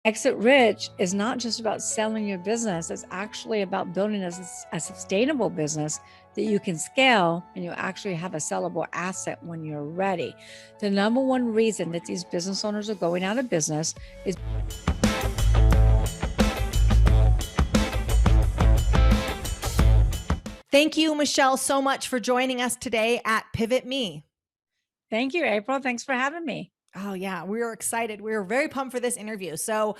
Exit Rich is not just about selling your business. It's actually about building a sustainable business that you can scale and you actually have a sellable asset when you're ready. The number one reason that these business owners are going out of business is Thank you, Michelle, so much for joining us today at PivotMe. Thank you, April. Thanks for having me. Oh yeah, we are excited. We are very pumped for this interview. So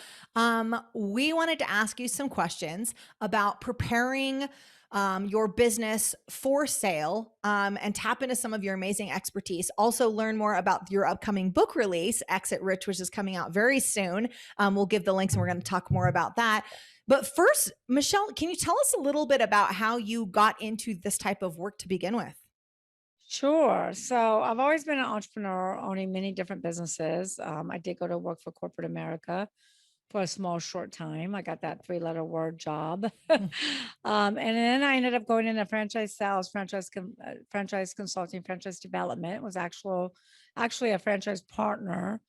we wanted to ask you some questions about preparing your business for sale and tap into some of your amazing expertise. Also learn more about your upcoming book release, Exit Rich, which is coming out very soon. We'll give the links and we're going to talk more about that. But first, Michelle, can you tell us a little bit about how you got into this type of work to begin with? Sure. So I've always been an entrepreneur, owning many different businesses. I did go to work for corporate America for a small short time. I got that three-letter word job. And then I ended up going into franchise sales, franchise consulting, franchise development. Was actually a franchise partner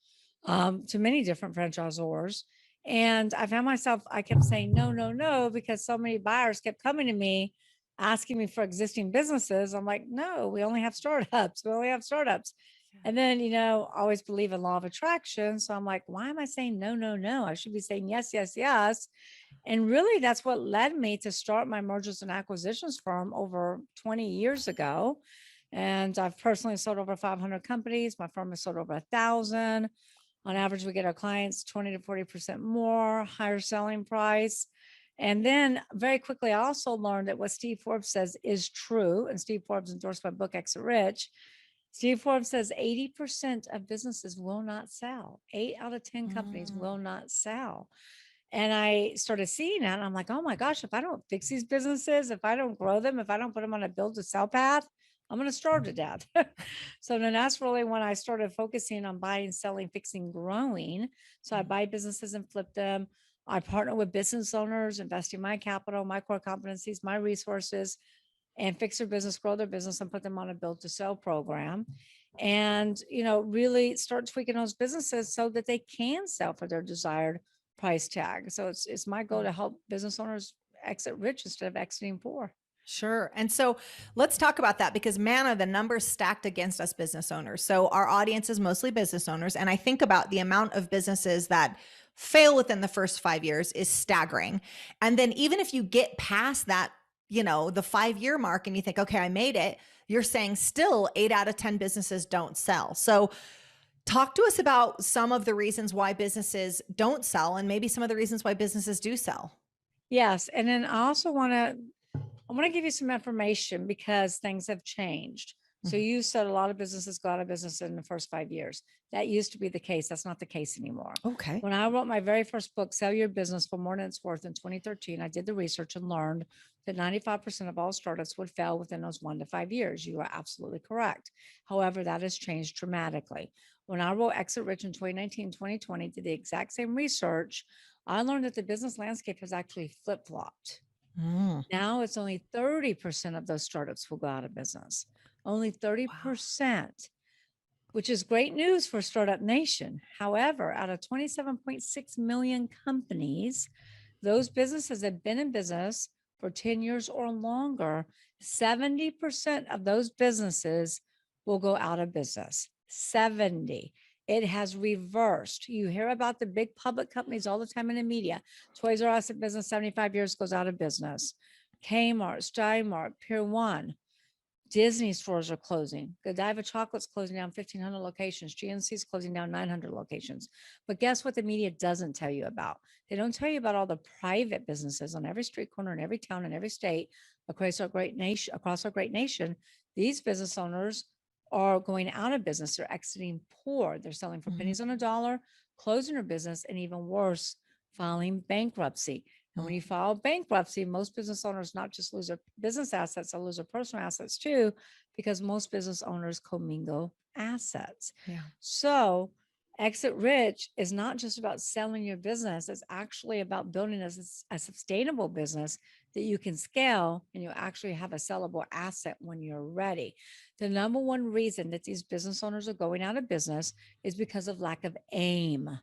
to many different franchisors. And I found myself, I kept saying no, no, no, because so many buyers kept coming to me asking me for existing businesses. I'm like, no, we only have startups. We only have startups. And then, I always believe in law of attraction. So I'm like, why am I saying no, no, no? I should be saying yes, yes, yes. And really, that's what led me to start my mergers and acquisitions firm over 20 years ago. And I've personally sold over 500 companies. My firm has sold over 1,000. On average, we get our clients 20 to 40% more, higher selling price. And then very quickly, I also learned that what Steve Forbes says is true. And Steve Forbes endorsed my book, Exit Rich. Steve Forbes says 80% of businesses will not sell. 8 out of 10 companies will not sell. And I started seeing that. And I'm like, oh my gosh, if I don't fix these businesses, if I don't grow them, if I don't put them on a build to sell path, I'm going to starve to death. So then that's really when I started focusing on buying, selling, fixing, growing. So I buy businesses and flip them. I partner with business owners, investing my capital, my core competencies, my resources, and fix their business, grow their business, and put them on a build to sell program. And, really start tweaking those businesses so that they can sell for their desired price tag. So it's my goal to help business owners exit rich instead of exiting poor. Sure. And so let's talk about that because, man, are the numbers stacked against us business owners. So our audience is mostly business owners. And I think about the amount of businesses that fail within the first 5 years is staggering. And then even if you get past that, the 5-year mark and you think, okay, I made it, you're saying still 8 out of 10 businesses don't sell. So talk to us about some of the reasons why businesses don't sell and maybe some of the reasons why businesses do sell. Yes. And then I want to give you some information because things have changed. So Mhm. you said a lot of businesses go out of business in the first 5 years. That used to be the case. That's not the case anymore. Okay. When I wrote my very first book, Sell Your Business for More Than It's Worth in 2013, I did the research and learned that 95% of all startups would fail within those 1 to 5 years. You are absolutely correct. However, that has changed dramatically. When I wrote Exit Rich in 2019, 2020, did the exact same research, I learned that the business landscape has actually flip-flopped. Mm. Now it's only 30% of those startups will go out of business. Only Wow. 30%, which is great news for Startup Nation. However, out of 27.6 million companies, those businesses have been in business for 10 years or longer. 70% of those businesses will go out of business. 70. It has reversed. You hear about the big public companies all the time in the media. Toys R Us in business 75 years, goes out of business. Kmart, Steinmart, Pier 1. Disney stores are closing. Godiva Chocolate's closing down 1,500 locations. GNC's closing down 900 locations. But guess what the media doesn't tell you about? They don't tell you about all the private businesses on every street corner in every town in every state across our great nation. These business owners are going out of business. They're exiting poor. They're selling for pennies on a dollar, closing their business, and even worse, filing bankruptcy. And when you file bankruptcy, most business owners not just lose their business assets, they'll lose their personal assets too, because most business owners commingle assets. Yeah. So exit rich is not just about selling your business. It's actually about building a sustainable business that you can scale and you actually have a sellable asset when you're ready. The number one reason that these business owners are going out of business is because of lack of AIM.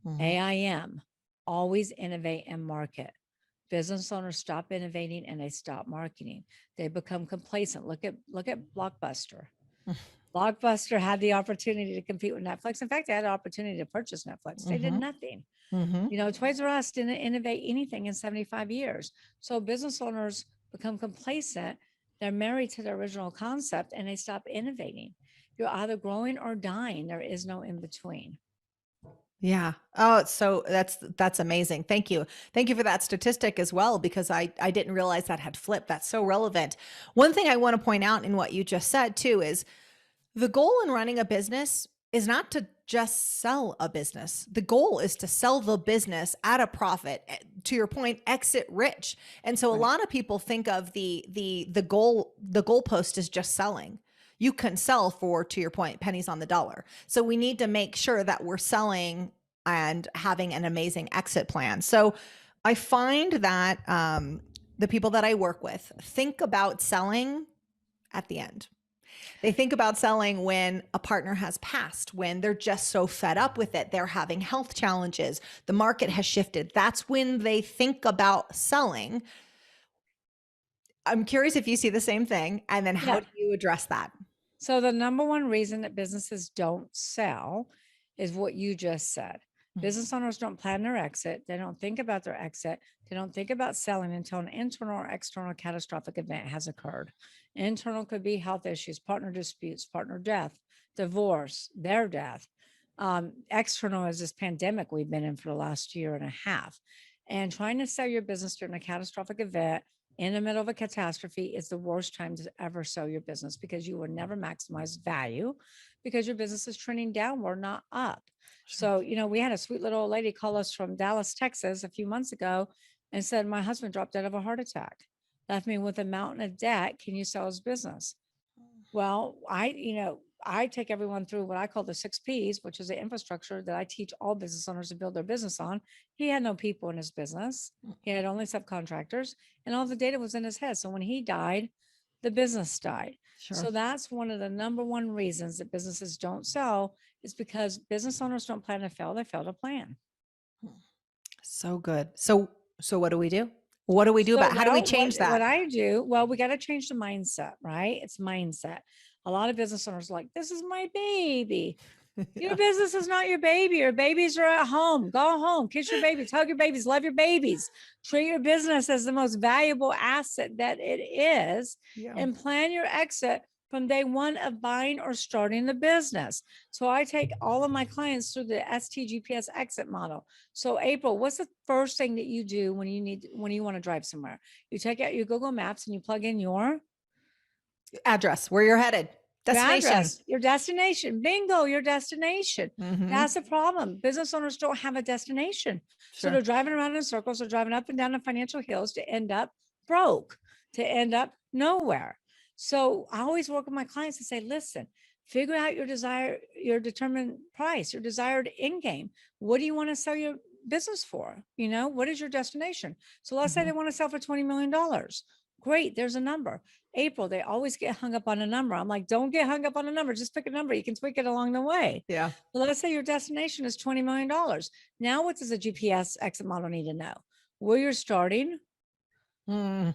Mhm. AIM. always innovate and market. Business owners stop innovating and they stop marketing. They become complacent. Look at Blockbuster. Blockbuster had the opportunity to compete with Netflix. In fact, they had the opportunity to purchase Netflix. They did nothing. Toys R Us didn't innovate anything in 75 years. So business owners become complacent. They're married to their original concept and they stop innovating. You're either growing or dying. There is no in between. Yeah. Oh, so that's amazing. Thank you. Thank you for that statistic as well, because I didn't realize that had flipped. That's so relevant. One thing I want to point out in what you just said too is the goal in running a business is not to just sell a business. The goal is to sell the business at a profit. To your point, exit rich. And so a lot of people think of the goalpost is just selling. You can sell for, to your point, pennies on the dollar. So we need to make sure that we're selling and having an amazing exit plan. So I find that the people that I work with think about selling at the end. They think about selling when a partner has passed, when they're just so fed up with it. They're having health challenges. The market has shifted. That's when they think about selling. I'm curious if you see the same thing, and then how do you address that? So the number one reason that businesses don't sell is what you just said. Business owners don't plan their exit. They don't think about their exit. They don't think about selling until an internal or external catastrophic event has occurred. Internal could be health issues, partner disputes, partner death, divorce, their death. External is this pandemic we've been in for the last year and a half. And trying to sell your business during a catastrophic event in the middle of a catastrophe is the worst time to ever sell your business, because you will never maximize value because your business is trending downward, not up. So, we had a sweet little old lady call us from Dallas, Texas a few months ago and said, my husband dropped dead of a heart attack, left me with a mountain of debt. Can you sell his business? Well, I take everyone through what I call the 6 Ps, which is the infrastructure that I teach all business owners to build their business on. He had no people in his business. He had only subcontractors, and all the data was in his head. So when he died, the business died. So that's one of the number one reasons that businesses don't sell, is because business owners don't plan to fail. They fail to plan. So good. So what do we do? What do we do about, how do we change that? What I do, well, we got to change the mindset, right? It's mindset. A lot of business owners are like, this is my baby. Your business is not your baby. Your babies are at home. Go home, kiss your babies, hug your babies, love your babies. Treat your business as the most valuable asset that it is, and plan your exit from day one of buying or starting the business. So I take all of my clients through the STGPS exit model. So April, what's the first thing that you do when you want to drive somewhere? You take out your Google Maps and you plug in your address, where you're headed, destination, your destination. Bingo, your destination. That's the problem. Business owners don't have a destination. So they're driving around in circles. They're driving up and down the financial hills to end up broke, to end up nowhere. So I always work with my clients and say, listen, figure out your determined price, your desired end game. What do you want to sell your business for? What is your destination? So let's say they want to sell for $20 million. Great, there's a number. April, they always get hung up on a number. I'm like, don't get hung up on a number. Just pick a number. You can tweak it along the way. Yeah. But let's say your destination is $20 million. Now, what does a GPS exit model need to know? Where you're starting from.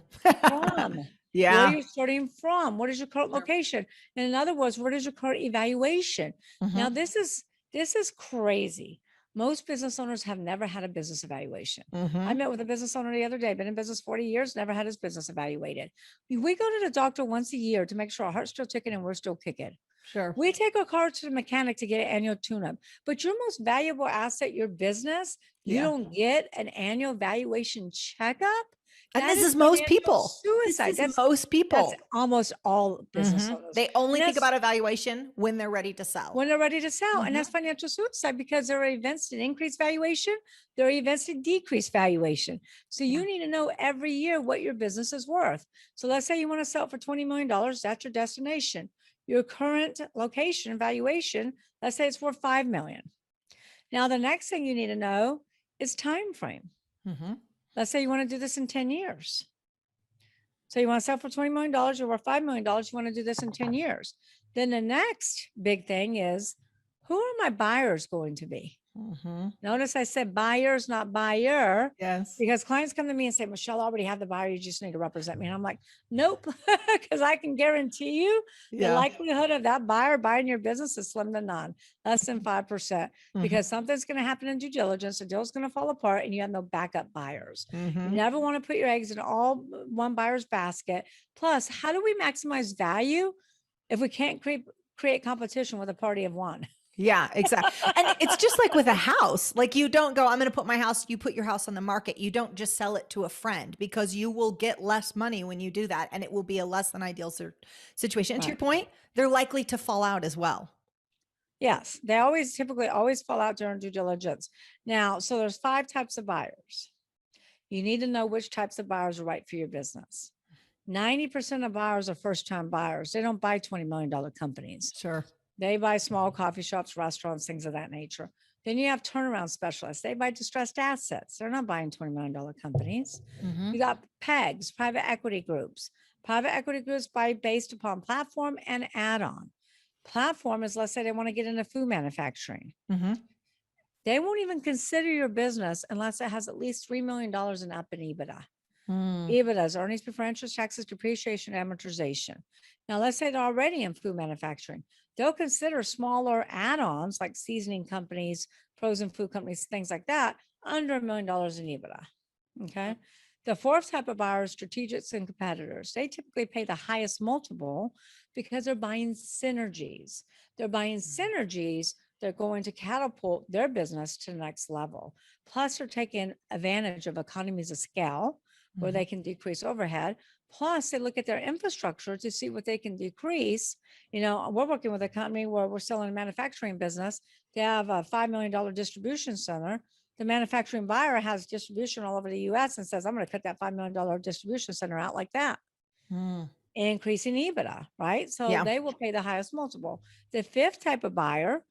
Yeah. Where you're starting from. What is your current location? And in other words, what is your current evaluation? Now, this is crazy. Most business owners have never had a business evaluation. I met with a business owner the other day, been in business 40 years, never had his business evaluated. We go to the doctor once a year to make sure our heart's still ticking and we're still kicking. Sure. We take our car to the mechanic to get an annual tune-up, but your most valuable asset, your business, you don't get an annual valuation checkup. And this is most people. Suicide. That's most people. That's almost all business owners. They only think about evaluation when they're ready to sell. When they're ready to sell. And that's financial suicide, because there are events to increase valuation. There are events to decrease valuation. So you need to know every year what your business is worth. So let's say you want to sell it for $20 million. That's your destination. Your current location valuation, let's say it's worth $5 million. Now, the next thing you need to know is time frame. Let's say you want to do this in 10 years. So you want to sell for $20 million, you're worth $5 million. You want to do this in 10 years. Then the next big thing is, who are my buyers going to be? Mm-hmm. Notice I said buyers, not buyer, Yes. because clients come to me and say, Michelle, I already have the buyer. You just need to represent me. And I'm like, nope, because I can guarantee you the Yeah. likelihood of that buyer buying your business is slim to none, less than 5%, Mm-hmm. because something's going to happen in due diligence. The deal's going to fall apart and you have no backup buyers. You Mm-hmm. never want to put your eggs in all one buyer's basket. Plus, how do we maximize value if we can't create competition with a party of one? Yeah, exactly. And it's just like with a house. Like you don't go, I'm going to put my house, you put your house on the market. You don't just sell it to a friend because you will get less money when you do that. And it will be a less than ideal situation. And to your Right. point, they're likely to fall out as well. Yes, they always typically always fall out during due diligence. Now, so there's 5 types of buyers. You need to know which types of buyers are right for your business. 90% of buyers are first-time buyers. They don't buy $20 million companies. Sure. They buy small coffee shops, restaurants, things of that nature. Then you have turnaround specialists. They buy distressed assets. They're not buying $20 million companies. Mm-hmm. You got PEGs, private equity groups. Private equity groups buy based upon platform and add-on. Platform is, let's say they want to get into food manufacturing. Mm-hmm. They won't even consider your business unless it has at least $3 million in up in EBITDA. Mm. EBITDA is earnings before interest, taxes, depreciation, amortization. Now, let's say they're already in food manufacturing. They'll consider smaller add-ons like seasoning companies, frozen food companies, things like that, under $1 million in EBITDA. Okay. The fourth type of buyer is strategics and competitors. They typically pay the highest multiple because they're buying synergies. They're buying synergies. They're going to catapult their business to the next level. Plus, they're taking advantage of economies of scale where Mm-hmm. they can decrease overhead. Plus, they look at their infrastructure to see what they can decrease. You know, we're working with a company where we're selling a manufacturing business. They have a $5 million distribution center. The manufacturing buyer has distribution all over the US and says, I'm going to cut that $5 million distribution center out like that, Mm. increasing EBITDA, right? So Yeah. they will pay the highest multiple. The fifth type of buyer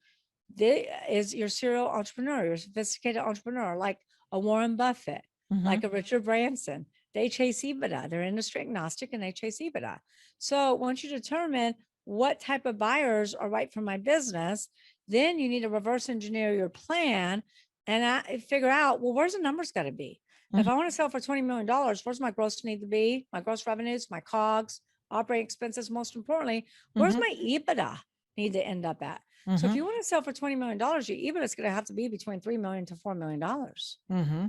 is your serial entrepreneur, your sophisticated entrepreneur, like a Warren Buffett, Mm-hmm. like a Richard Branson. They chase EBITDA. They're industry agnostic and they chase EBITDA. So once you determine what type of buyers are right for my business, then you need to reverse engineer your plan and figure out, well, where's the numbers got to be? If Mm-hmm. I want to sell for $20 million, where's my gross need to be? My gross revenues, my COGS, operating expenses, most importantly, where's Mm-hmm. my EBITDA need to end up at? So if Mm-hmm. you want to sell for $20 million, your EBITDA is going to have to be between $3 million to $4 million. Mm-hmm.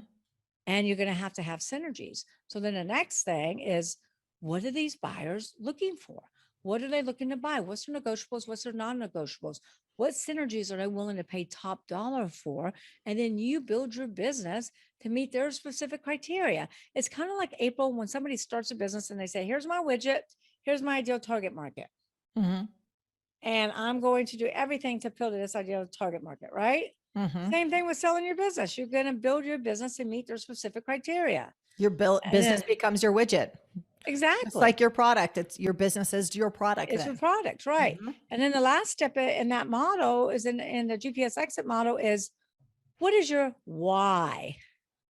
And you're going to have synergies. So then the next thing is, what are these buyers looking for? What are they looking to buy? What's their negotiables? What's their non-negotiables? What synergies are they willing to pay top dollar for? And then you build your business to meet their specific criteria. It's kind of like April when somebody starts a business and they say, here's my widget, here's my ideal target market. Mm-hmm. And I'm going to do everything to appeal to this ideal target market, right? Mm-hmm. Same thing with selling your business. You're going to build your business and meet their specific criteria. Your And business then, becomes your widget. Just like exactly, your product. It's your business is your product it's your then. product, right? Mm-hmm. And then the last step in that model is in the GPS exit model is, what is your why?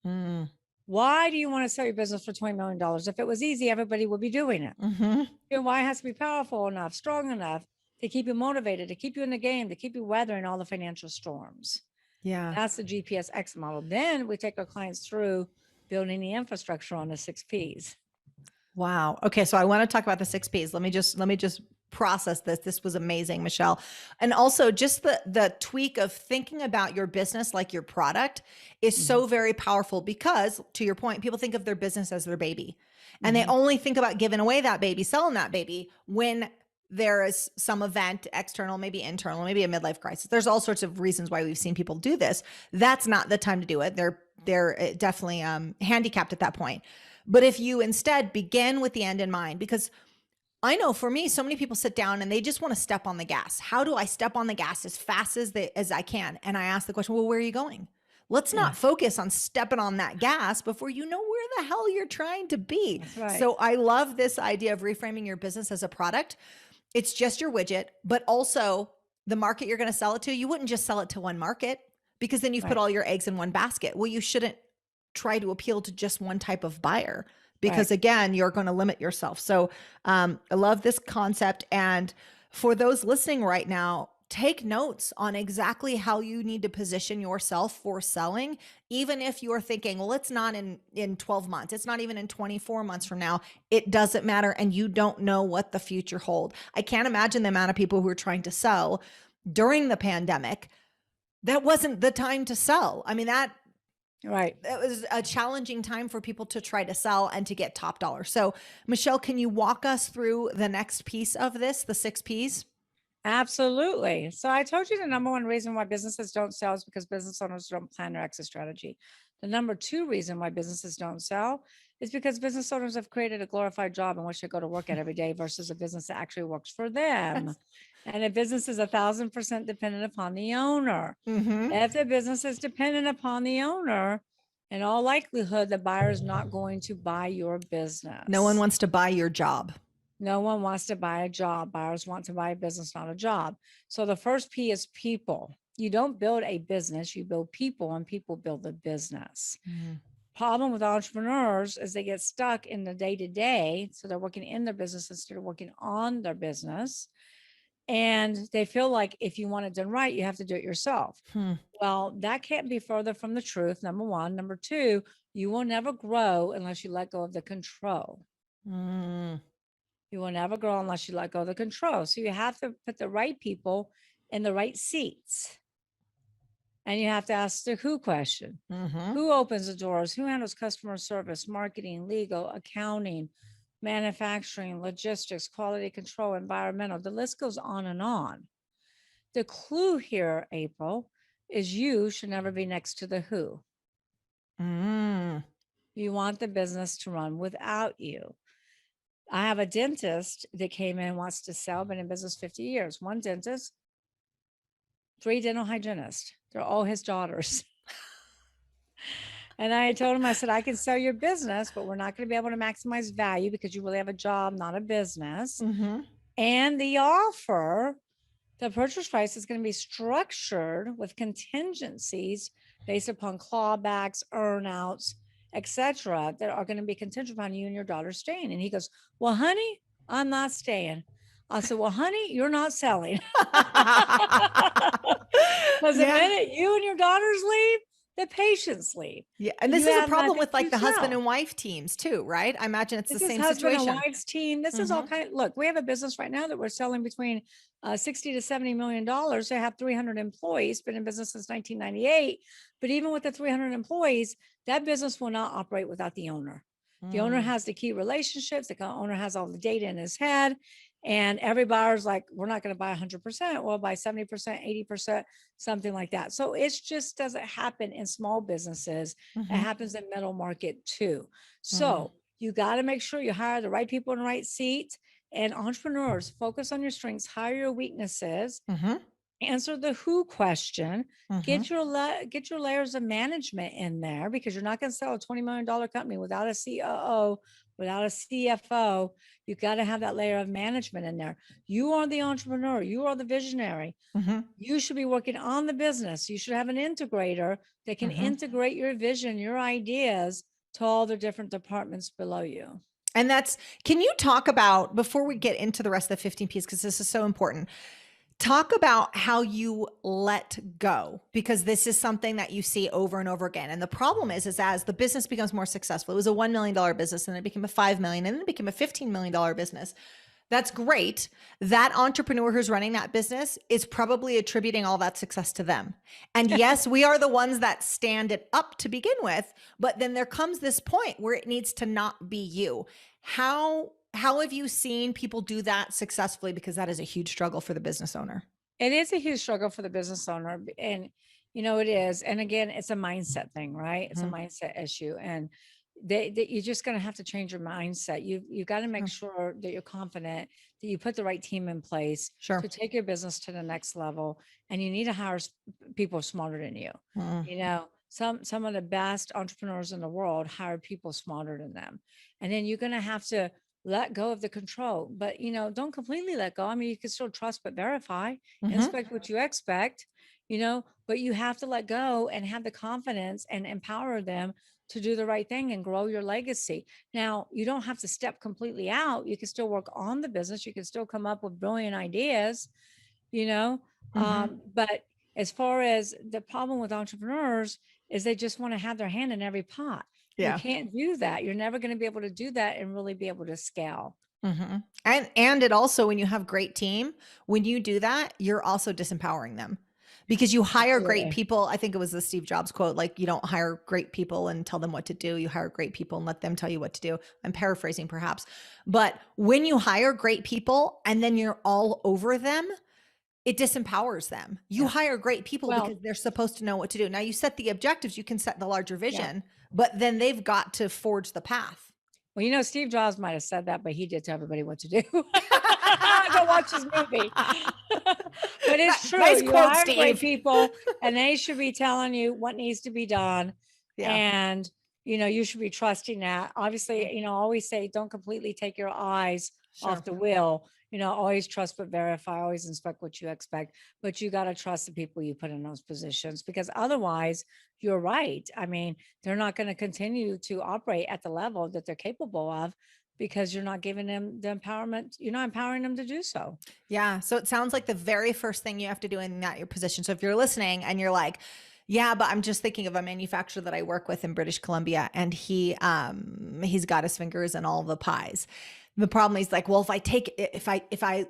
Mm. Why do you want to sell your business for $20 million? If it was easy, everybody would be doing it. Mm-hmm. Your why has to be powerful enough, strong enough to keep you motivated, to keep you in the game, to keep you weathering all the financial storms. Yeah. That's the GPS exit model. Then we take our clients through building the infrastructure on the 6 Ps. Wow. Okay, so I want to talk about the 6 Ps. Let me just process this. This was amazing, Michelle. And also just the tweak of thinking about your business like your product is so very powerful because to your point, people think of their business as their baby. And they only think about giving away that baby, selling that baby when there is some event, external, maybe internal, maybe a midlife crisis. There's all sorts of reasons why we've seen people do this. That's not the time to do it. They're definitely handicapped at that point. But if you instead begin with the end in mind, because I know for me, so many people sit down and they just want to step on the gas. How do I step on the gas as fast as I can? And I ask the question, well, where are you going? Let's not focus on stepping on that gas before you know where the hell you're trying to be. That's right. So I love this idea of reframing your business as a product. It's just your widget, but also the market you're going to sell it to. You wouldn't just sell it to one market because then you've put all your eggs in one basket. Well, you shouldn't try to appeal to just one type of buyer because again, you're going to limit yourself. So I love this concept. And for those listening right now, take notes on exactly how you need to position yourself for selling, even if you're thinking, well, it's not in 12 months, it's not even in 24 months from now. It doesn't matter, and you don't know what the future hold. I can't imagine the amount of people who are trying to sell during the pandemic. That wasn't the time to sell. I mean, that Right. was a challenging time for people to try to sell and to get top dollar. So Michelle, can you walk us through the next piece of this, the 6 Ps? Absolutely. So I told you the number one reason why businesses don't sell is because business owners don't plan their exit strategy. The number two reason why businesses don't sell is because business owners have created a glorified job in which they go to work at every day versus a business that actually works for them. And a business is 1,000% dependent upon the owner. Mm-hmm. If the business is dependent upon the owner, in all likelihood, the buyer is not going to buy your No one business. wants to buy your job. No one wants to buy a job. Buyers want to buy a business, not a job. So the first P is people. You don't build a business, you build people, and people build a business. Mm. Problem with entrepreneurs is they get stuck in the day to day. So they're working in their business instead of working on their business. And they feel like if you want it done right, you have to do it yourself. Hmm. Well, that can't be further from the truth. Number one. Number two, you will never grow unless you let go of the control. Mm. You will never grow unless you let go of the control. So you have to put the right people in the right seats. And you have to ask the who question. Mm-hmm. Who opens the doors? Who handles customer service, marketing, legal, accounting, manufacturing, logistics, quality control, environmental? The list goes on and on. The clue here, April, is you should never be next to the who. Mm. You want the business to run without you. I have a dentist that came in, wants to sell, been in business 50 years. One dentist, 3 dental hygienists. They're all his daughters. And I told him, I said, I can sell your business, but we're not going to be able to maximize value because you really have a job, not a business. Mm-hmm. And the offer, the purchase price is going to be structured with contingencies based upon clawbacks, earnouts, etc., that are going to be contingent upon you and your daughter staying. And he goes, well, honey, I'm not staying. I said, well, honey, you're not selling. Because the Yeah. minute you and your daughters leave, the patients leave. Yeah. And You this is a have problem nothing with like to the husband sell. and wife teams too, right? I imagine it's the This is same husband and situation. wives team. This is all Mm-hmm. kind of, look, we have a business right now that we're selling between 60 to 70 million dollars. They have 300 employees, been in business since 1998. But even with the 300 employees, that business will not operate without the owner. The owner Mm. has the key relationships. The owner has all the data in his head. And every buyer's like, we're not going to buy 100%. We'll buy 70%, 80%, something like that. So it just doesn't happen in small businesses. It Mm-hmm. happens in middle market too. Mm. So you got to make sure you hire the right people in the right seat. And entrepreneurs, focus on your strengths, hire your weaknesses, Mm-hmm. answer the who question, Mm-hmm. get your layers of management in there, because you're not going to sell a $20 million company without a COO, without a CFO. You got to have that layer of management in there. You are the entrepreneur, you are the visionary. Mm-hmm. You should be working on the business. You should have an integrator that can Mm-hmm. integrate your vision, your ideas to all the different departments below you. And can you talk about, before we get into the rest of the 15 Ps, because this is so important, talk about how you let go, because this is something that you see over and over again. And the problem is as the business becomes more successful, it was a $1 million business and it became a $5 million and then it became a $15 million business. That's great. That entrepreneur who's running that business is probably attributing all that success to them. And yes, we are the ones that stand it up to begin with, but then there comes this point where it needs to not be you. How have you seen people do that successfully? Because that is a huge struggle for the business owner. It is a huge struggle for the business owner. And, it is. And again, it's a mindset thing, right? It's a Mhm. mindset issue. And you're just going to have to change your mindset. You've got to make sure that you're confident that you put the right team in place Sure. to take your business to the next level. And you need to hire people smarter than you. Mm. Some of the best entrepreneurs in the world hire people smarter than them. And then you're going to have to let go of the control, but don't completely let go. I mean, you can still trust but verify, Mhm. inspect what you expect, but you have to let go and have the confidence and empower them to do the right thing and grow your legacy. Now, you don't have to step completely out. You can still work on the business. You can still come up with brilliant ideas, you know? Mm-hmm. But as far as the problem with entrepreneurs is they just want to have their hand in every pot. You Yeah. can't do that. You're never going to be able to do that and really be able to scale. Mm-hmm. And it also, when you have great team, when you do that, you're also disempowering them because you hire great Absolutely. people. I think it was the Steve Jobs quote, like, you don't hire great people and tell them what to do. You hire great people and let them tell you what to do. I'm paraphrasing perhaps, but when you hire great people and then you're all over them, it disempowers them. You Yeah. hire great people because Well, they're supposed to know what to do. Now you set the objectives, you can set the larger yeah. vision, but then they've got to forge the path. Well, Steve Jobs might have said that, but he did tell everybody what to do. Go watch his movie. But it's true. Nice You quote, hire great Steve. people and they should be telling you what needs to be done. Yeah. And, you should be trusting that. Obviously, always say don't completely take your eyes Sure. off the wheel. Always trust but verify, always inspect what you expect. But you got to trust the people you put in those positions because otherwise, you're right. I mean, they're not going to continue to operate at the level that they're capable of because you're not giving them the empowerment. You're not empowering them to do so. Yeah. So it sounds like the very first thing you have to do in that your position. So if you're listening and you're like, yeah, but I'm just thinking of a manufacturer that I work with in British Columbia, and he's got his fingers in all the pies. The problem is like, well, if I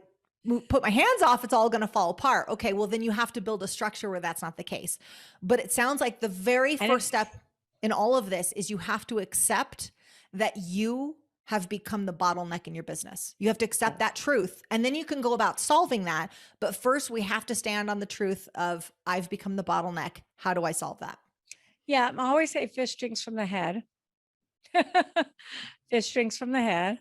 put my hands off, it's all going to fall apart. Okay, well then you have to build a structure where that's not the case. But it sounds like the very And first step in all of this is you have to accept that you have become the bottleneck in your business. You have to accept that truth, and then you can go about solving that. But first, we have to stand on the truth of I've become the bottleneck. How do I solve that? yeah, I always say fish drinks from the head. Fish drinks from the head.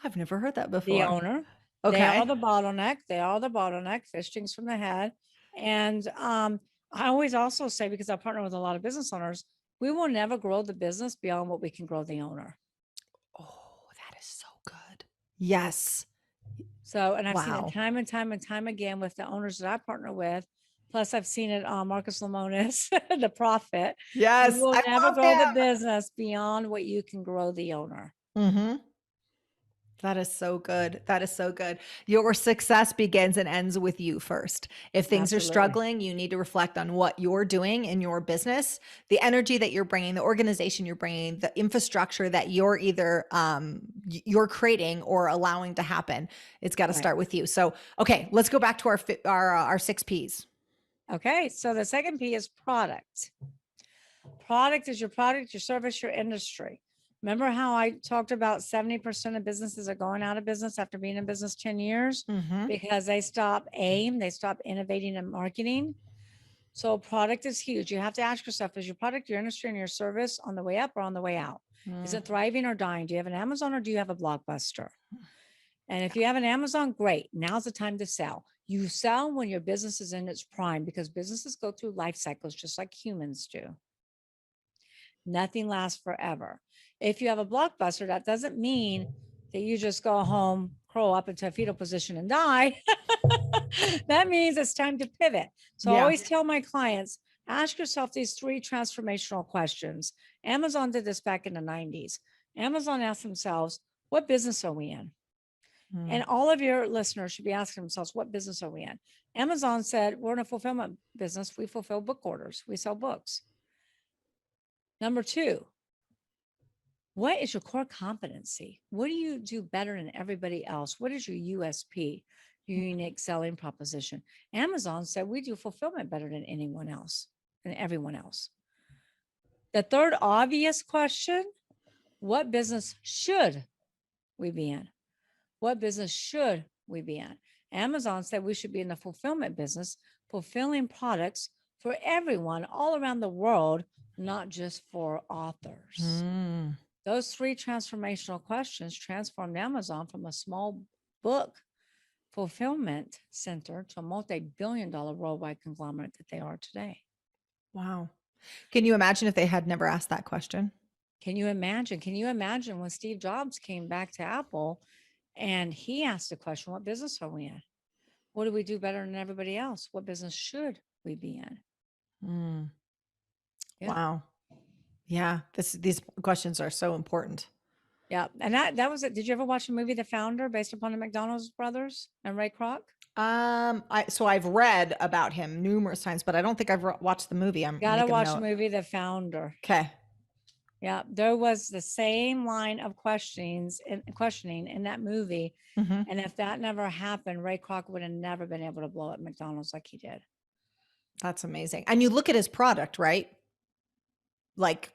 I've never heard that The before. owner. They are Okay. the bottleneck. They are the bottleneck. Fish drinks from the head. And I always also say, because I partner with a lot of business owners, we will never grow the business beyond what we can grow the owner. Oh, that is so good. Yes. So, and I've seen it Wow. time and time and time again with the owners that I partner with. Plus, I've seen it on Marcus Lemonis, the prophet. You Yes, will I never love grow the him. business beyond what you can grow the owner. Mm-hmm. That is so good. That is so good. Your success begins and ends with you first. If things are Absolutely. struggling, you need to reflect on what you're doing in your business, the energy that you're bringing, the organization you're bringing, the infrastructure that you're either you're creating or allowing to happen. It's got to Right. start with you. So, okay, let's go back to our 6 Ps. Okay. So the second P is product. Product is your product, your service, your industry. Remember how I talked about 70% of businesses are going out of business after being in business 10 years Mm-hmm. because they stop they stop innovating and marketing. So product is huge. You have to ask yourself, is your product, your industry, and your service on the way up or on the way out? Is Mm, it thriving or dying? Do you have an Amazon or do you have a Blockbuster? And if you have an Amazon, great. Now's the time to sell. You sell when your business is in its prime because businesses go through life cycles just like humans do. Nothing lasts forever. If you have a Blockbuster, that doesn't mean that you just go home, curl up into a fetal position and die. That means it's time to pivot. So I yeah. always tell my clients, ask yourself these 3 transformational questions. Amazon did this back in the 90s. Amazon asked themselves, what business are we in? Mm, And all of your listeners should be asking themselves, what business are we in? Amazon said, we're in a fulfillment business. We fulfill book orders. We sell books. Number 2, what is your core competency? What do you do better than everybody else? What is your USP, your unique selling proposition? Amazon said we do fulfillment better than anyone else and everyone else. The third obvious question, what business should we be in? What business should we be in? Amazon said we should be in the fulfillment business, fulfilling products for everyone all around the world, not just for authors. mm. Those 3 transformational questions transformed Amazon from a small book fulfillment center to a multi-billion-dollar worldwide conglomerate that they are today. Wow. Can you imagine if they had never asked that question? Can you imagine? Can you imagine when Steve Jobs came back to Apple and he asked the question, what business are we in? What do we do better than everybody else? What business should we be in? Mm. Yeah. Wow. Yeah, these questions are so important. Yeah. And that was it. Did you ever watch the movie The Founder based upon the McDonald's brothers and Ray Kroc? So I've read about him numerous times, but I don't think I've watched the movie. I'm Gotta making a watch the note. movie The Founder. Okay. Yeah, there was the same line of questioning in that movie. Hmm. And if that never happened, Ray Kroc would have never been able to blow up McDonald's like he did. That's amazing. And you look at his product, right? Like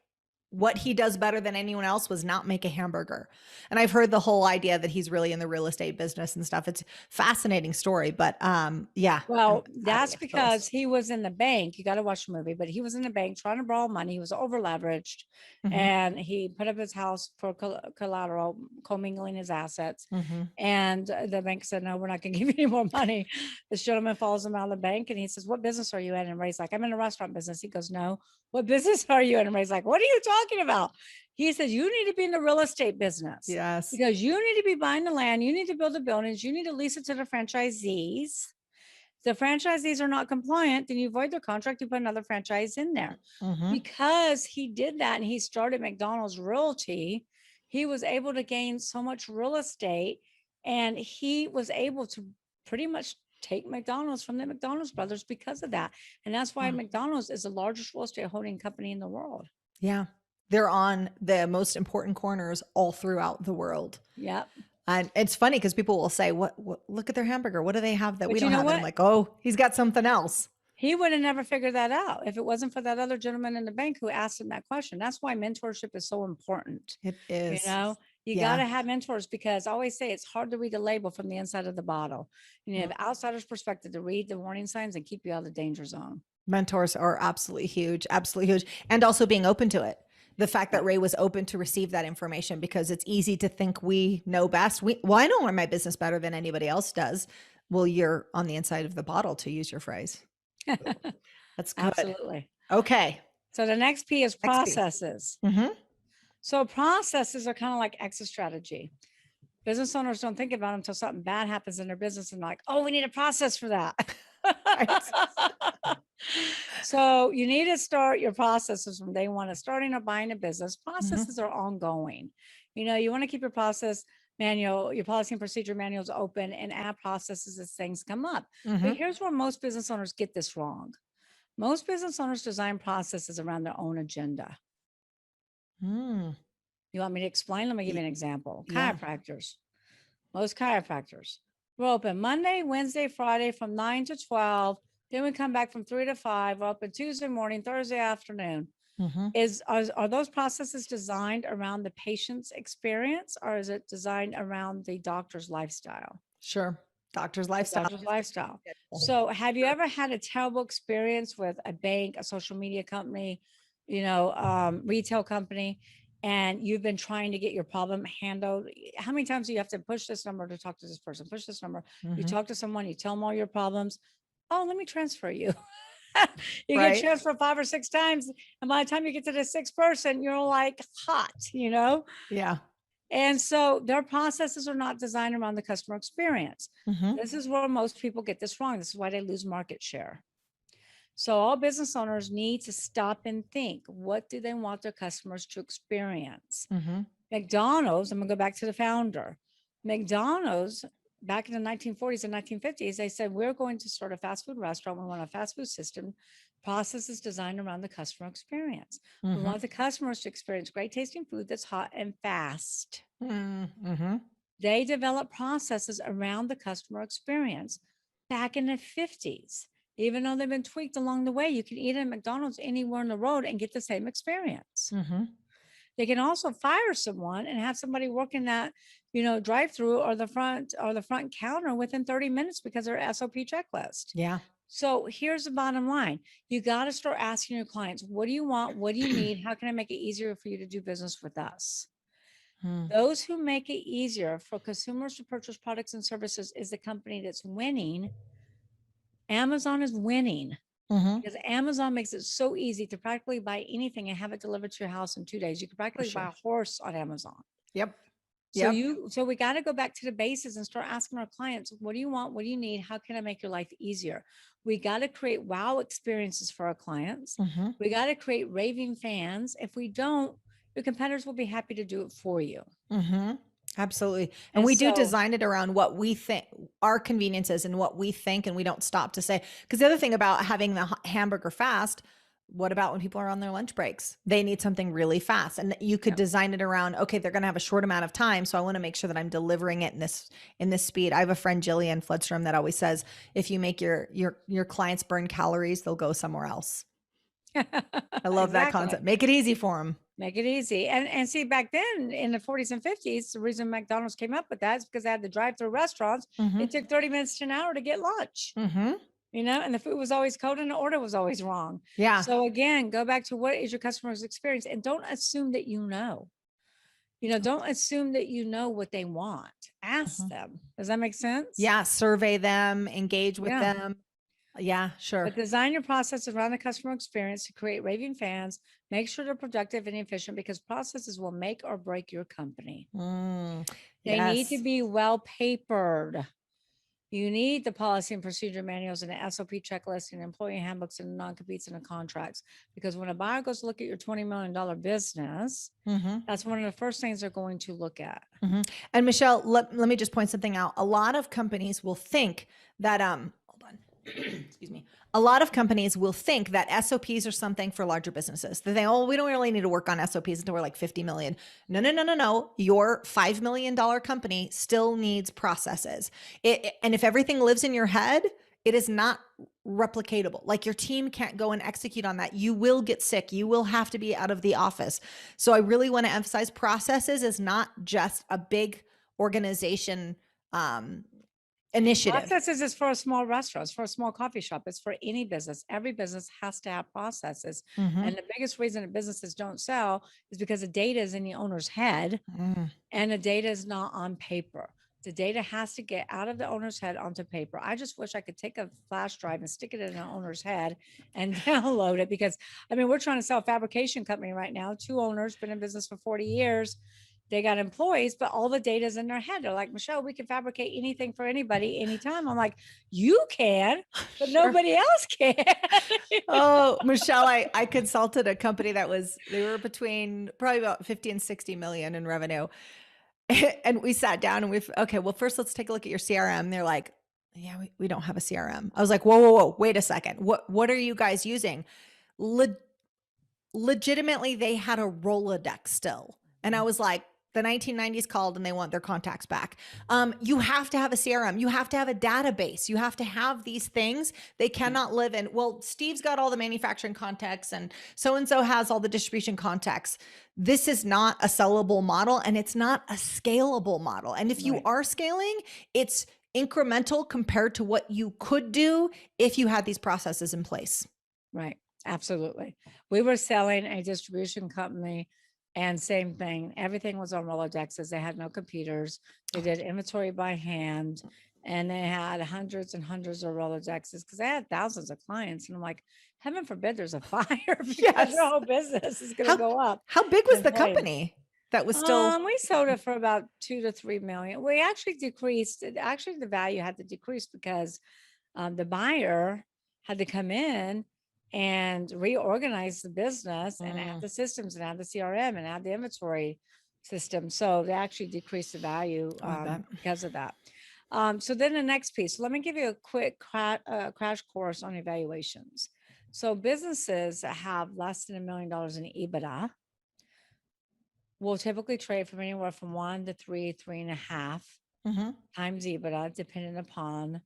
what he does better than anyone else was not make a hamburger. And I've heard the whole idea that he's really in the real estate business and stuff. It's a fascinating story, but yeah, I'm Well, adding that's it to the list. because he was in the bank. You got to watch the movie, but he was in the bank trying to borrow money. He was over leveraged Hmm. and he put up his house for collateral, commingling his assets. Hmm. And the bank said, no, we're not going to give you any more money. This gentleman follows him out of the bank and he says, what business are you in? And Ray's like, I'm in a restaurant business. He goes, no, what business are you in? And Ray's like, what are you talking about? He says, you need to be in the real estate business. Yes. Because you need to be buying the land, you need to build the buildings, you need to lease it to the franchisees. The franchisees are not compliant, then you void their contract, you put another franchise in there. Hmm. Because he did that and he started McDonald's Realty, he was able to gain so much real estate and he was able to pretty much take McDonald's from the McDonald's brothers because of that. And that's why McDonald's is the largest real estate holding company in the world. Yeah. They're on the most important corners all throughout the world. Yep. And it's funny because people will say, what, look at their hamburger. What do they have that But we you don't know have? And I'm what? like, oh, he's got something else. He would have never figured that out if it wasn't for that other gentleman in the bank who asked him that question. That's why mentorship is so important. It You is. know, you got Yeah. to have mentors because I always say it's hard to read the label from the inside of the bottle. You have outsider's perspective to read the warning signs and keep you out of the danger zone. Mentors are absolutely huge, absolutely huge. And also being open to it. The fact that Yep. Ray was open to receive that information because it's easy to think we know best. Well, I know my business better than anybody else does. Well, you're on the inside of the bottle, to use your phrase. That's good. Absolutely. Okay. So the next P is Next P. processes. Mm-hmm. So processes are kind of like exit strategy. Business owners don't think about them until something bad happens in their business and like, oh, we need a process for that. Right. So you need to start your processes from day one of starting or buying a business. Mm-hmm. Processes are ongoing. You want to keep your process manual, your policy and procedure manuals open and add processes as things come up. Mm-hmm. But here's where most business owners get this wrong. Most business owners design processes around their own agenda. Mm. You want me to explain? Let me give you an example. Yeah. Chiropractors. Most chiropractors. We're open Monday, Wednesday, Friday from 9 to 12. Then we come back from 3 to 5. We're open Tuesday morning, Thursday afternoon. Mm-hmm. Are those processes designed around the patient's experience or is it designed around the doctor's lifestyle? Sure. Doctor's lifestyle. Doctor's lifestyle. So have you ever had a terrible experience with a bank, a social media company, retail company, and you've been trying to get your problem handled? How many times do you have to push this number to talk to this person? Push this number. You Mm-hmm. talk to someone, you tell them all your problems. Oh, let me transfer you. You Right. get transferred 5 or 6 times. And by the time you get to the 6th person, you're like hot. Yeah. And so their processes are not designed around the customer experience. Mm-hmm. This is where most people get this wrong. This is why they lose market share. So all business owners need to stop and think, what do they want their customers to experience? Mm-hmm. McDonald's, I'm going to go back to the founder. McDonald's, back in the 1940s and 1950s, they said, we're going to start a fast food restaurant. We want a fast food system. Processes designed around the customer experience. We Mm-hmm. want the customers to experience great tasting food that's hot and fast. Mm-hmm. They developed processes around the customer experience back in the 50s. Even though they've been tweaked along the way, you can eat at McDonald's anywhere on the road and get the same experience. Mm-hmm. They can also fire someone and have somebody working that, drive-through or the front counter within 30 minutes because of their SOP checklist. Yeah. So here's the bottom line. You got to start asking your clients, what do you want? What do you need? How can I make it easier for you to do business with us? Those who make it easier for consumers to purchase products and services is the company that's winning. Amazon is winning Mm-hmm. because Amazon makes it so easy to practically buy anything and have it delivered to your house in 2 days. You can practically buy a horse on Amazon. Yep. So we got to go back to the bases and start asking our clients, what do you want? What do you need? How can I make your life easier? We got to create wow experiences for our clients. Mm-hmm. We got to create raving fans. If we don't, your competitors will be happy to do it for you. Mm-hmm. Absolutely. And And we do so, design it around what we think our conveniences and what we think, and we don't stop to say, because the other thing about having the hamburger fast, what about when people are on their lunch breaks? They need something really fast, and you could yeah. design it around, okay, they're going to have a short amount of time. So I want to make sure that I'm delivering it in this speed. I have a friend, Jillian Floodstrom, that always says, if you make your clients burn calories, they'll go somewhere else. I love that Exactly. concept. Make it easy for them. Make it easy. And see, back then in the 40s and 50s, the reason McDonald's came up with that is because they had the drive-through restaurants. Mm-hmm. It took 30 minutes to an hour to get lunch, Mm-hmm. and the food was always cold and the order was always wrong. Yeah. So again, go back to what is your customer's experience and don't assume that don't assume that you know what they want. Ask Mhm. them. Does that make sense? Yeah, survey them, engage with Yeah. them. Yeah, sure. But design your process around the customer experience to create raving fans. Make sure they're productive and efficient because processes will make or break your company. Mm, They need to yes. be well papered. You need the policy and procedure manuals and the SOP checklist and employee handbooks and non-competes and the contracts. Because when a buyer goes to look at your $20 million business, Hmm. that's one of the first things they're going to look at. Hmm. And Michelle, let me just point something out. A lot of companies will think that, hold on, excuse me. A lot of companies will think that SOPs are something for larger businesses. That they, oh, we don't really need to work on SOPs until we're like 50 million. No, no, no, no, no. Your $5 million company still needs processes. And if everything lives in your head, it is not replicatable. Like your team can't go and execute on that. You will get sick. You will have to be out of the office. So I really want to emphasize processes is not just a big organization initiative. Processes is for a small restaurant, it's for a small coffee shop, it's for any business. Every business has to have processes. Mm-hmm. And the biggest reason that businesses don't sell is because the data is in the owner's head Mm. and the data is not on paper. The data has to get out of the owner's head onto paper. I just wish I could take a flash drive and stick it in the owner's head and download it because we're trying to sell a fabrication company right now. Two owners, been in business for 40 years. They got employees, but all the data is in their head. They're like, Michelle, we can fabricate anything for anybody anytime. I'm like, you can, but Sure. nobody else can. Oh, Michelle, I consulted a company they were between probably about 50 and 60 million in revenue. And we sat down and okay, well, first let's take a look at your CRM. They're like, yeah, we don't have a CRM. I was like, whoa, whoa, whoa, wait a second. What are you guys using? Legitimately, they had a Rolodex still. And I was like, the 1990s called and they want their contacts back. You have to have a CRM. You have to have a database. You have to have these things. They cannot live in, well, Steve's got all the manufacturing contacts and so has all the distribution contacts. This is not a sellable model and it's not a scalable model. And if you Right. are scaling, it's incremental compared to what you could do if you had these processes in place. Right. Absolutely. We were selling a distribution company and same thing. Everything was on Rolodexes. They had no computers. They did inventory by hand and they had hundreds and hundreds of Rolodexes because they had thousands of clients. And I'm like, heaven forbid there's a fire because your Yes. whole business is going to How go up. how big was in the flames. company that was still We sold it for about 2 to 3 million. We actually decreased. Actually, the value had to decrease because the buyer had to come in and reorganize the business and add Mm, the systems and add the CRM and add the inventory system. So they actually decreased the value oh, I bet. because of that. So then the next piece, let me give you a quick crash course on evaluations. So businesses that have less than $1 million in EBITDA will typically trade from anywhere from 1 to 3, 3.5 Mhm. times EBITDA, depending upon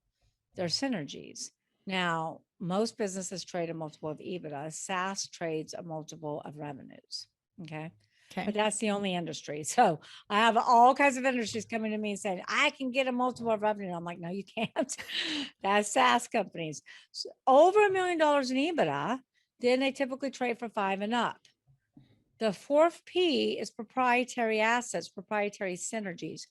their synergies. Now, most businesses trade a multiple of EBITDA. SaaS trades a multiple of revenues. Okay. Okay. But that's the only industry. So I have all kinds of industries coming to me and saying, I can get a multiple of revenue. I'm like, no, you can't. That's SaaS companies. So over $1 million in EBITDA, then they typically trade for 5 and up. The fourth P is proprietary assets, proprietary synergies.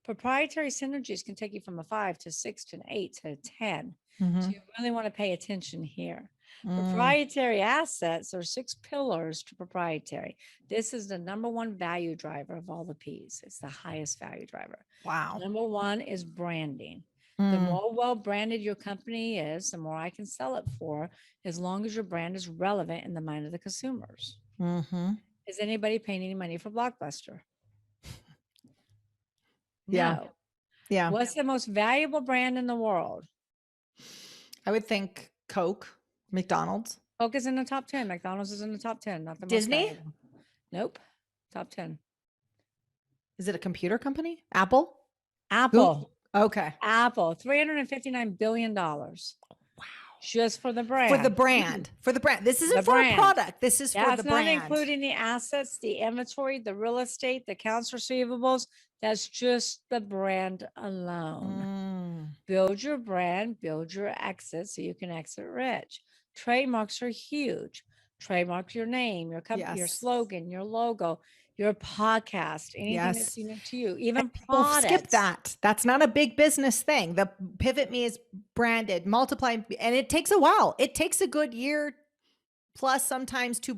Proprietary synergies can take you from a 5 to 6 to an 8 to a 10. So Mhm. you really want to pay attention here. Mm, Proprietary assets are 6 pillars to proprietary. This is the number one value driver of all the P's. It's the highest value driver. wow. Number one is branding. The Mm, more well branded your company is, the more I can sell it for, as long as your brand is relevant in the mind of the consumers. mhm. Is anybody paying any money for Blockbuster? Yeah. No. Yeah. What's the most valuable brand in the world? I would think Coke, McDonald's, Coke is in the top 10. McDonald's is in the top 10, not the most Disney. valuable. Nope. Top 10. Is it a computer company? Apple? Apple. Okay. Apple. $359 billion. Wow. Just for the brand. For the brand. For the brand. This isn't The for brand. a product. This is for That's the not brand. including the assets, the inventory, the real estate, the accounts receivables. That's just the brand alone. Build your brand, build your exit so you can exit rich. Trademarks are huge. Trademark your name, your company, your Yes. slogan, your logo, your podcast, anything that's Yes. unique to you, even Well, products. skip that. That's not a big business thing. The PivotMe is branded, multiply, and it takes a while. It takes a good year plus sometimes to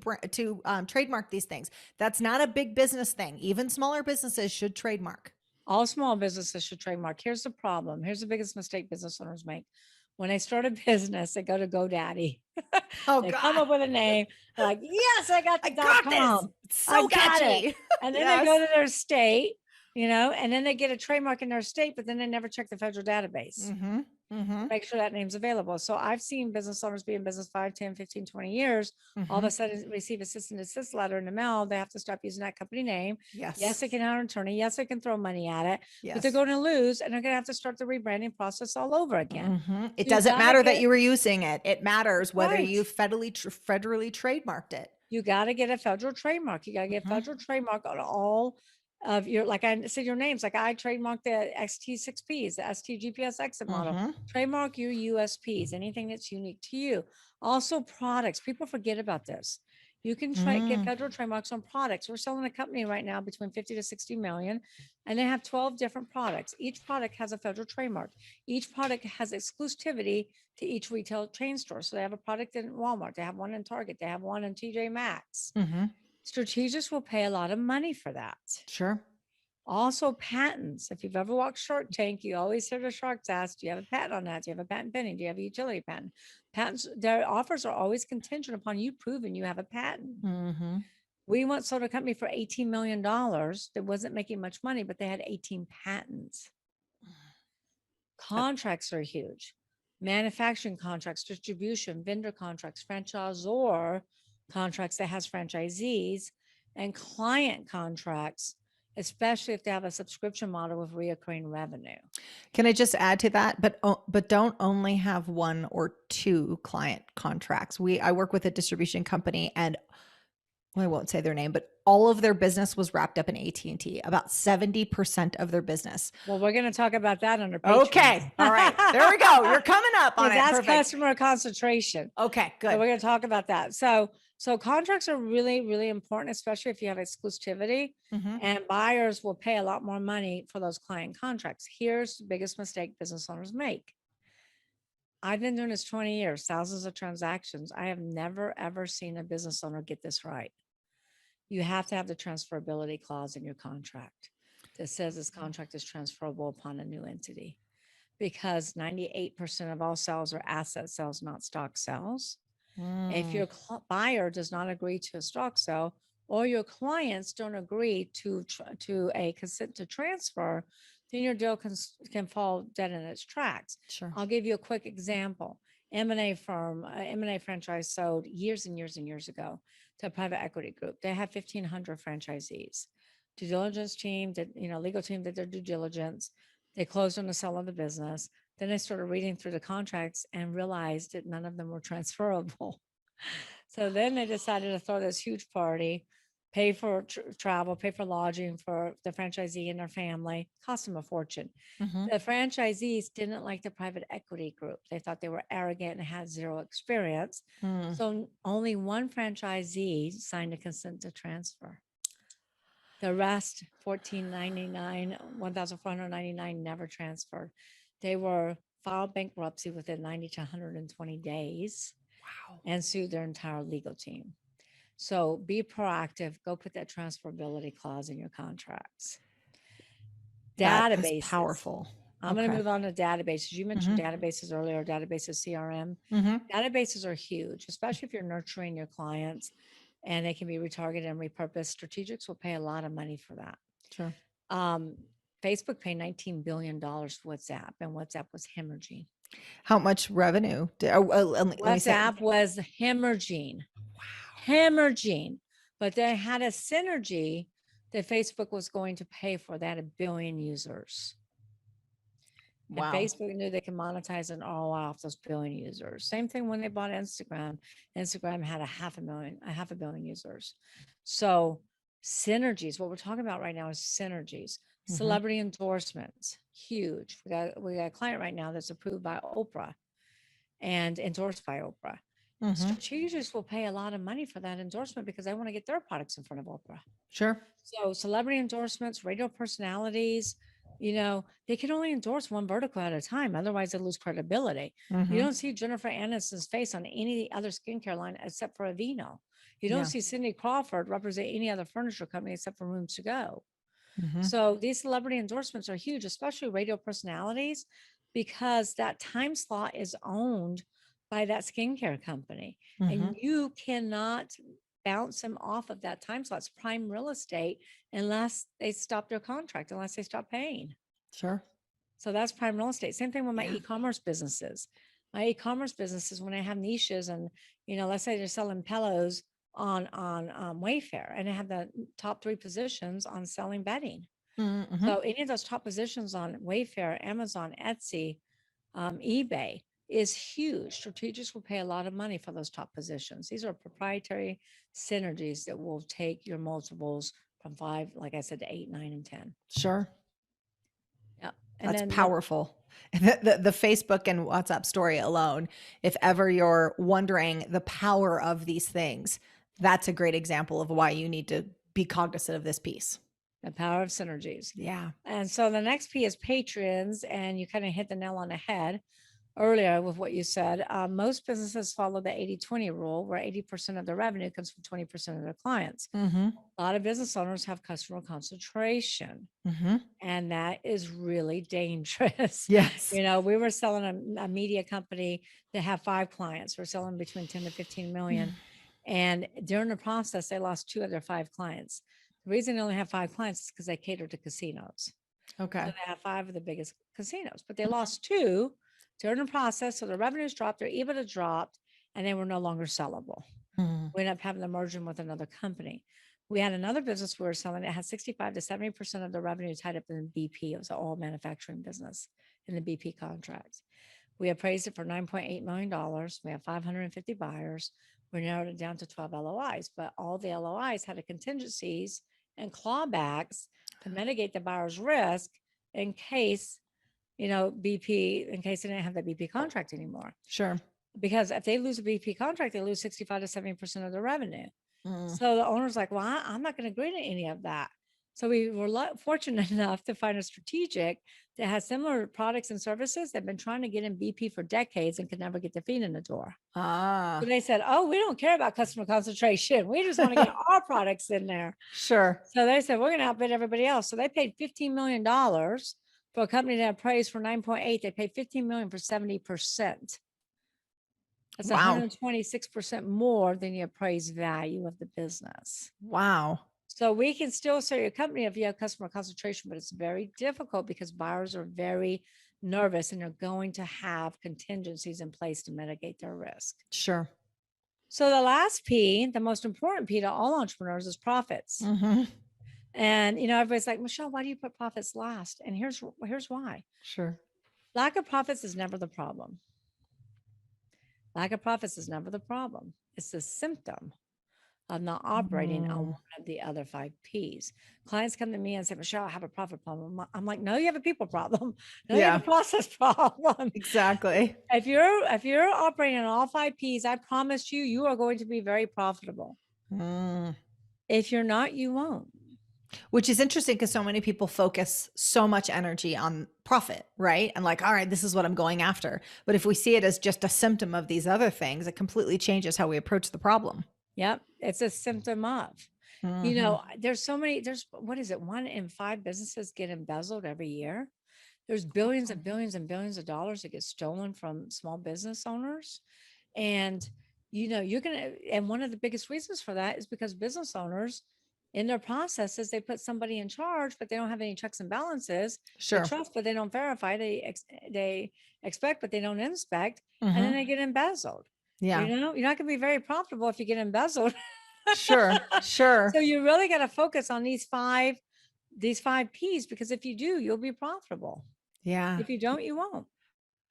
trademark these things. That's not a big business thing. Even smaller businesses should trademark. All small businesses should trademark. Here's the problem. Here's the biggest mistake business owners make. When they start a business, they go to GoDaddy. Oh, They God. come up with a name. They're like, yes, I got the I got .com. this. It's so catchy. And then they go to their state, and then they get a trademark in their state, but then they never check the federal database. Make sure that name's available. So I've seen business owners be in business 5, 10, 15, 20 years. All of a sudden receive a cease and desist letter in the mail. They have to stop using that company name. Yes, they can hire an attorney. Yes, they can throw money at it, but they're going to lose and they're going to have to start the rebranding process all over again. It doesn't matter that you were using it. It matters whether you federally trademarked it. You got to get a federal trademark. You got to get federal trademark on all of your, like I said, your names. Like I trademarked the XT6Ps, the ST exit model. Trademark your USPs, anything that's unique to you. Also products. People forget about this. You can get federal trademarks on products. We're selling a company right now between 50 to 60 million, and they have 12 different products. Each product has a federal trademark. Each product has exclusivity to each retail chain store. So they have a product in Walmart, they have one in Target, they have one in TJ Maxx. Strategists will pay a lot of money for that. Sure. Also patents. If you've ever watched Shark Tank, you always hear the sharks ask, do you have a patent on that? Do you have a patent pending? Do you have a utility patent? Patents, their offers are always contingent upon you proving you have a patent. We once sold a company for $18 million that wasn't making much money, but they had 18 patents. Contracts are huge. Manufacturing contracts, distribution, vendor contracts, franchisor contracts that has franchisees, and client contracts, especially if they have a subscription model with recurring revenue. Can I just add to that? But don't only have one or two client contracts. I work with a distribution company, and I won't say their name, but all of their business was wrapped up in AT&T. About 70% of their business. Well, we're going to talk about that under Patreon. Okay. All right. There we go. You're coming up on it. That's Perfect. customer concentration. Okay, good. So we're going to talk about that. So contracts are really, really important, especially if you have exclusivity, and buyers will pay a lot more money for those client contracts. Here's the biggest mistake business owners make. I've been doing this 20 years, thousands of transactions. I have never, ever seen a business owner get this right. You have to have the transferability clause in your contract that says this contract is transferable upon a new entity, because 98% of all sales are asset sales, not stock sales. If your buyer does not agree to a stock sale, or your clients don't agree to a consent to transfer, then your deal can fall dead in its tracks. Sure. I'll give you a quick example. M&A firm, M&A franchise sold years and years and years ago to a private equity group. They had 1,500 franchisees. Due diligence team did, legal team did their due diligence. They closed on the sale of the business. Then they started reading through the contracts and realized that none of them were transferable. So then they decided to throw this huge party, pay for travel, pay for lodging for the franchisee and their family, cost them a fortune. The franchisees didn't like the private equity group. They thought they were arrogant and had zero experience. So only one franchisee signed a consent to transfer. The rest, 1,499 never transferred. They were filed bankruptcy within 90 to 120 days. Wow. And sued their entire legal team. So be proactive. Go put that transferability clause in your contracts. Databases. Powerful. I'm going to move on to databases. You mentioned databases earlier, databases, CRM. Databases are huge, especially if you're nurturing your clients. and they can be retargeted and repurposed. Strategics will pay a lot of money for that. Sure. Um, Facebook paid $19 billion for WhatsApp, and WhatsApp was hemorrhaging. How much revenue? Let me say. WhatsApp was hemorrhaging, hemorrhaging, but they had a synergy that Facebook was going to pay for. They had 1 billion users. And Wow. Facebook knew they could monetize an ROI off those billion users. Same thing when they bought Instagram. Instagram had a half a billion users. So synergies, what we're talking about right now is synergies. Mhm. Celebrity endorsements, huge. We got a client right now that's approved by Oprah and endorsed by Oprah. Mhm. Strategists will pay a lot of money for that endorsement because they want to get their products in front of Oprah. Sure. So celebrity endorsements, radio personalities, they can only endorse one vertical at a time. Otherwise, they lose credibility. You Mhm. don't see Jennifer Aniston's face on any other skincare line except for Aveeno. You don't Yeah. see Cindy Crawford represent any other furniture company except for Rooms to Go. Mhm. So these celebrity endorsements are huge, especially radio personalities, because that time slot is owned by that skincare company. Mhm. And you cannot bounce them off of that time slot. It's prime real estate unless they stop their contract, unless they stop paying. Sure. So that's prime real estate. Same thing with my Yeah. e-commerce businesses. My e-commerce businesses, when I have niches and, let's say they're selling pillows on Wayfair, and I have the top 3 positions on selling bedding. Mhm. So any of those top positions on Wayfair, Amazon, Etsy, eBay is huge. Strategists will pay a lot of money for those top positions. These are proprietary synergies that will take your multiples from 5, like I said, to 8, 9, and 10. Sure. Yeah. And That's then powerful. The Facebook and WhatsApp story alone, if ever you're wondering the power of these things, that's a great example of why you need to be cognizant of this piece. the power of synergies. Yeah. And so the next P is patrons, and you kind of hit the nail on the head earlier with what you said. Most businesses follow the 80-20 rule, where 80% of their revenue comes from 20% of their clients. Mm-hmm. A lot of business owners have customer concentration, Mm-hmm. and that is really dangerous. Yes. We were selling a media company that had 5 clients. We're selling between 10 to 15 million. And during the process, they lost 2 of their 5 clients. The reason they only have 5 clients is because they cater to casinos. Okay. So they have 5 of the biggest casinos, but they lost 2 during the process. So the revenues dropped, their EBITDA dropped, and they were no longer sellable. Mm. We ended up having to merge them with another company. We had another business we were selling that had 65 to 70% of the revenue tied up in BP. It was an oil manufacturing business in the BP contracts. We appraised it for $9.8 million. We have 550 buyers. We narrowed it down to 12 LOIs, but all the LOIs had contingencies and clawbacks to mitigate the buyer's risk in case, BP, in case they didn't have the BP contract anymore. Sure. Because if they lose a BP contract, they lose 65 to 70% of the revenue. Mm. So the owner's like, well, I'm not going to agree to any of that. So we were fortunate enough to find a strategic that has similar products and services. They've been trying to get in BP for decades and could never get their feet in the door. Ah. So they said, oh, we don't care about customer concentration. We just want to get our products in there. Sure. So they said, we're going to outbid everybody else. So they paid $15 million for a company that appraised for 9.8. They paid $15 million for 70%. That's Wow. 126% more than the appraised value of the business. Wow. So we can still sell your company if you have customer concentration, but it's very difficult because buyers are very nervous and they're going to have contingencies in place to mitigate their risk. Sure. So the last P, the most important P to all entrepreneurs, is profits. Mm-hmm. And everybody's like, Michelle, why do you put profits last? And here's why. Sure. Lack of profits is never the problem. Lack of profits is never the problem. It's the symptom of not operating on one of the other 5 Ps. Clients come to me and say, Michelle, I have a profit problem. I'm like, no, you have a people problem. No, you have a process problem. Exactly. If you're operating on all 5 Ps, I promise you are going to be very profitable. Mm. If you're not, you won't. Which is interesting because so many people focus so much energy on profit, right? And like, all right, this is what I'm going after. But if we see it as just a symptom of these other things, it completely changes how we approach the problem. Yep. It's a symptom of. Mhm. There's what is it? 1 in 5 businesses get embezzled every year. There's billions and billions and billions of dollars that get stolen from small business owners. And you're going to, and one of the biggest reasons for that is because business owners in their processes, they put somebody in charge, but they don't have any checks and balances. They Sure. trust, but they don't verify. They expect, but they don't inspect. And then Mhm. they get embezzled. Yeah. You're not going to be very profitable if you get embezzled. Sure. Sure. So you really got to focus on these five P's, because if you do, you'll be profitable. Yeah. If you don't, you won't.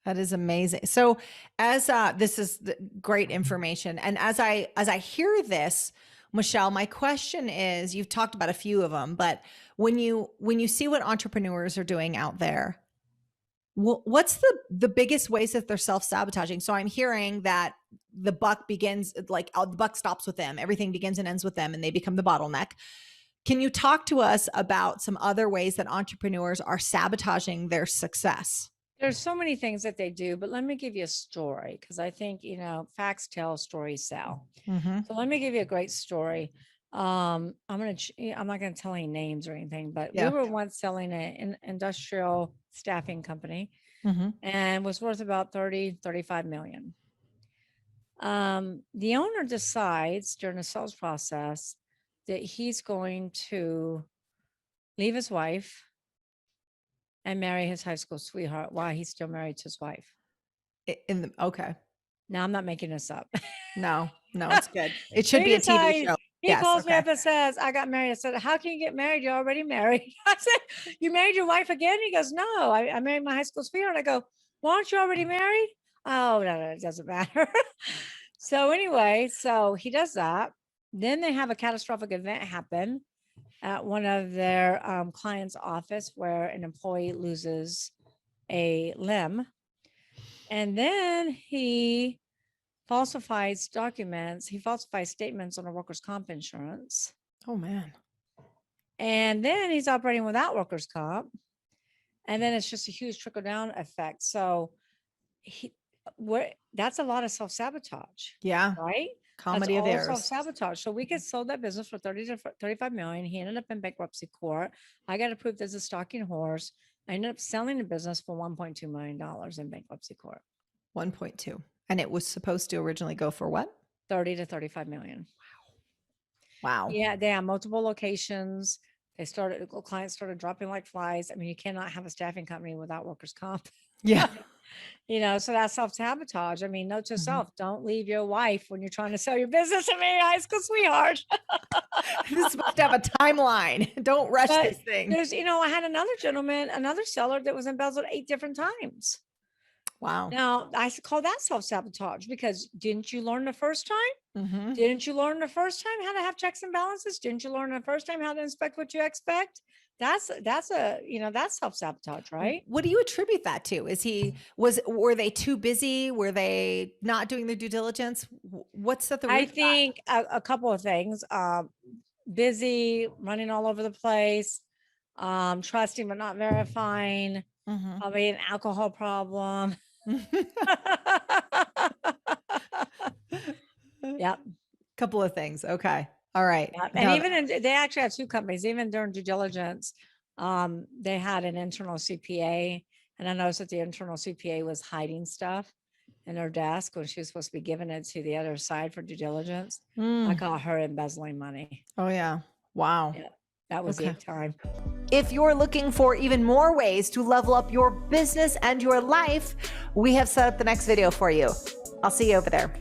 That is amazing. So as this is great information. And as I hear this, Michelle, my question is, you've talked about a few of them, but when you see what entrepreneurs are doing out there, what's the biggest ways that they're self-sabotaging? So I'm hearing that the buck begins, like the buck stops with them. Everything begins and ends with them, and they become the bottleneck. Can you talk to us about some other ways that entrepreneurs are sabotaging their success? There's so many things that they do, but let me give you a story, because I think, facts tell, stories sell. Mm-hmm. So let me give you a great story. I'm not going to tell any names or anything, but Yeah. we were once selling an industrial staffing company, Mm-hmm. and was worth about 35 million. The owner decides during the sales process that he's going to leave his wife and marry his high school sweetheart while he's still married to his wife. Okay. Now, I'm not making this up. No, it's good. It should be a TV show. He Yes, calls me okay. up and says, I got married. I said, how can you get married? You're already married. I said, you married your wife again? He goes, no, I married my high school sweetheart. I go, well, aren't you already married? Oh, no, it doesn't matter. So anyway, so he does that. Then they have a catastrophic event happen at one of their clients' office where an employee loses a limb. And then he falsifies documents. He falsifies statements on a workers' comp insurance. Oh, man. And then he's operating without workers' comp. And then it's just a huge trickle down effect. So that's a lot of self-sabotage. Yeah. Right? Comedy That's of all errors. self-sabotage. So we could sold that business for 30 to 35 million. He ended up in bankruptcy court. I got approved as a stalking horse. I ended up selling the business for $1.2 million in bankruptcy court. 1.2. And it was supposed to originally go for what? 30 to 35 million. Wow. Yeah, they have multiple locations. Clients started dropping like flies. I mean, you cannot have a staffing company without workers' comp. Yeah. So that's self-sabotage. I mean, note to Mhm. self, don't leave your wife when you're trying to sell your business to marry a high school sweetheart. This is supposed to have a timeline. Don't rush this thing. I had another seller that was embezzled 8 different times. Wow. Now, I call that self-sabotage, because didn't you learn the first time? Mm-hmm. Didn't you learn the first time how to have checks and balances? Didn't you learn the first time how to inspect what you expect? That's self-sabotage, right? What do you attribute that to? Were they too busy? Were they not doing their due diligence? What's the root I of that? think a couple of things. Busy, running all over the place, trusting but not verifying, Mhm. probably an alcohol problem. Yep. Couple of things. Okay. All right. Yep. And they actually had 2 companies, even during due diligence. They had an internal CPA, and I noticed that the internal CPA was hiding stuff in her desk when she was supposed to be giving it to the other side for due diligence. I caught her embezzling money. Oh, yeah. Wow. Yeah, that was the time. If you're looking for even more ways to level up your business and your life, we have set up the next video for you. I'll see you over there.